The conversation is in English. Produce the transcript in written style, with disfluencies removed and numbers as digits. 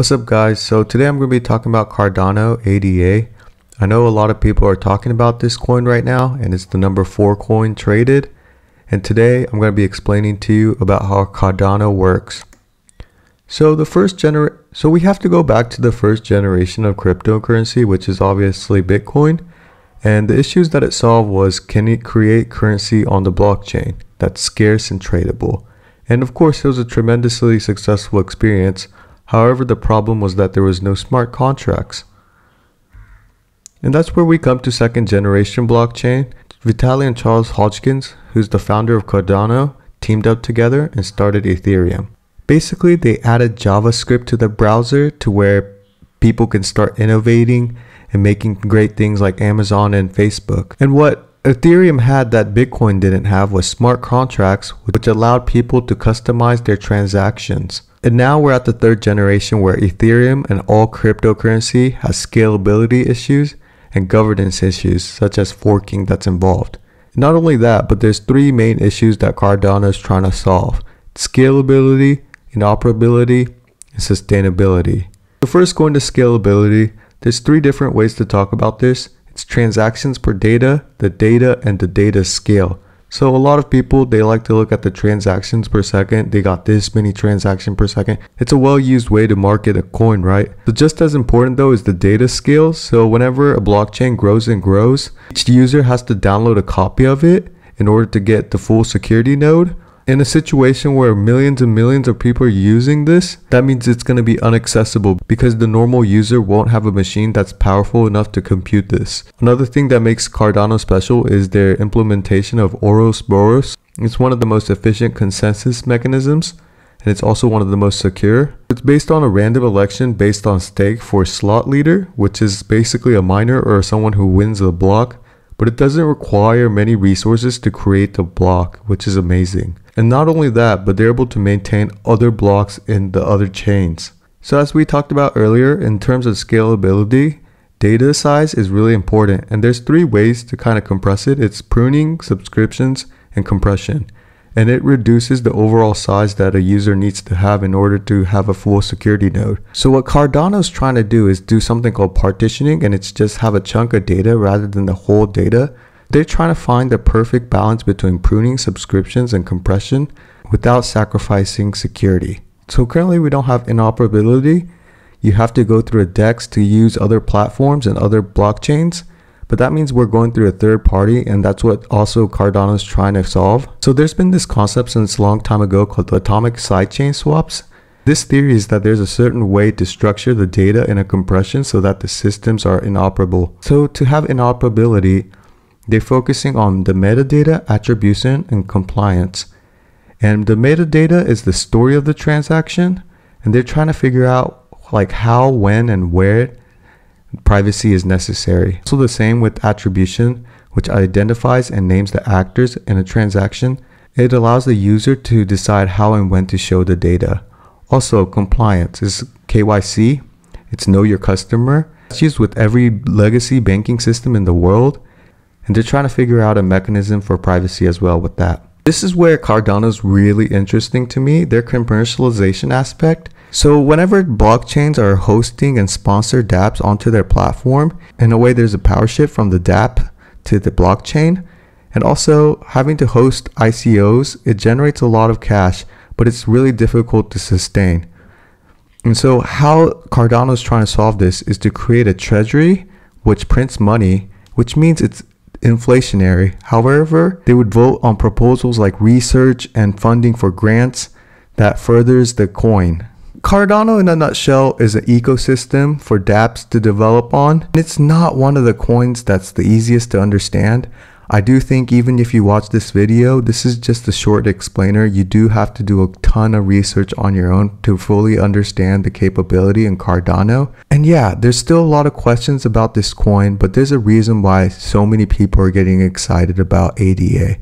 What's up guys? So today I'm going to be talking about Cardano ADA. I know a lot of people are talking about this coin right now, and it's the number 4 coin traded. And today I'm going to be explaining to you about how Cardano works. So we have to go back to the first generation of cryptocurrency, which is obviously Bitcoin. And the issues that it solved was, can it create currency on the blockchain that's scarce and tradable? And of course, it was a tremendously successful experience. However, the problem was that there was no smart contracts. And that's where we come to second generation blockchain. Vitaly and Charles Hodgkins, who's the founder of Cardano, teamed up together and started Ethereum. Basically, they added JavaScript to the browser to where people can start innovating and making great things like Amazon and Facebook. And what Ethereum had that Bitcoin didn't have was smart contracts, which allowed people to customize their transactions. And now we're at the third generation where Ethereum and all cryptocurrency has scalability issues and governance issues such as forking that's involved. Not only that, but there's 3 main issues that Cardano is trying to solve: scalability, interoperability, and sustainability. So first, going to scalability, there's 3 different ways to talk about this. It's transactions per data, and the data scale. So a lot of people, they like to look at the transactions per second. They got this many transactions per second. It's a well-used way to market a coin, right? So just as important though is the data scale. So whenever a blockchain grows and grows, each user has to download a copy of it in order to get the full security node. In a situation where millions and millions of people are using this, that means it's going to be inaccessible because the normal user won't have a machine that's powerful enough to compute this. Another thing that makes Cardano special is their implementation of OROBOROS. It's one of the most efficient consensus mechanisms, and it's also one of the most secure. It's based on a random election based on stake for slot leader, which is basically a miner or someone who wins the block. But it doesn't require many resources to create the block, which is amazing. And not only that, but they're able to maintain other blocks in the other chains. So as we talked about earlier, in terms of scalability, data size is really important. And there's 3 ways to kind of compress it. It's pruning, subscriptions, and compression. And it reduces the overall size that a user needs to have in order to have a full security node. So what Cardano is trying to do is do something called partitioning, and it's just have a chunk of data rather than the whole data. They're trying to find the perfect balance between pruning, subscriptions, and compression without sacrificing security. So currently we don't have interoperability. You have to go through a DEX to use other platforms and other blockchains. But that means we're going through a third party, and that's what also Cardano is trying to solve. So there's been this concept since a long time ago called atomic sidechain swaps. This theory is that there's a certain way to structure the data in a compression so that the systems are interoperable. So to have interoperability, they're focusing on the metadata, attribution, and compliance. And the metadata is the story of the transaction, and they're trying to figure out like how, when, and where privacy is necessary. So the same with attribution, which identifies and names the actors in a transaction. It allows the user to decide how and when to show the data. Also, compliance is KYC. It's know your customer. It's used with every legacy banking system in the world. And they're trying to figure out a mechanism for privacy as well with that. This is where Cardano is really interesting to me, their commercialization aspect. So whenever blockchains are hosting and sponsor dApps onto their platform, in a way there's a power shift from the dApp to the blockchain. And also having to host ICOs, it generates a lot of cash, but it's really difficult to sustain. And so how Cardano is trying to solve this is to create a treasury which prints money, which means it's inflationary. However, they would vote on proposals like research and funding for grants that furthers the coin. Cardano in a nutshell is an ecosystem for dApps to develop on. It's not one of the coins that's the easiest to understand. I do think even if you watch this video, this is just a short explainer. You do have to do a ton of research on your own to fully understand the capability in Cardano. And yeah, there's still a lot of questions about this coin, but there's a reason why so many people are getting excited about ADA.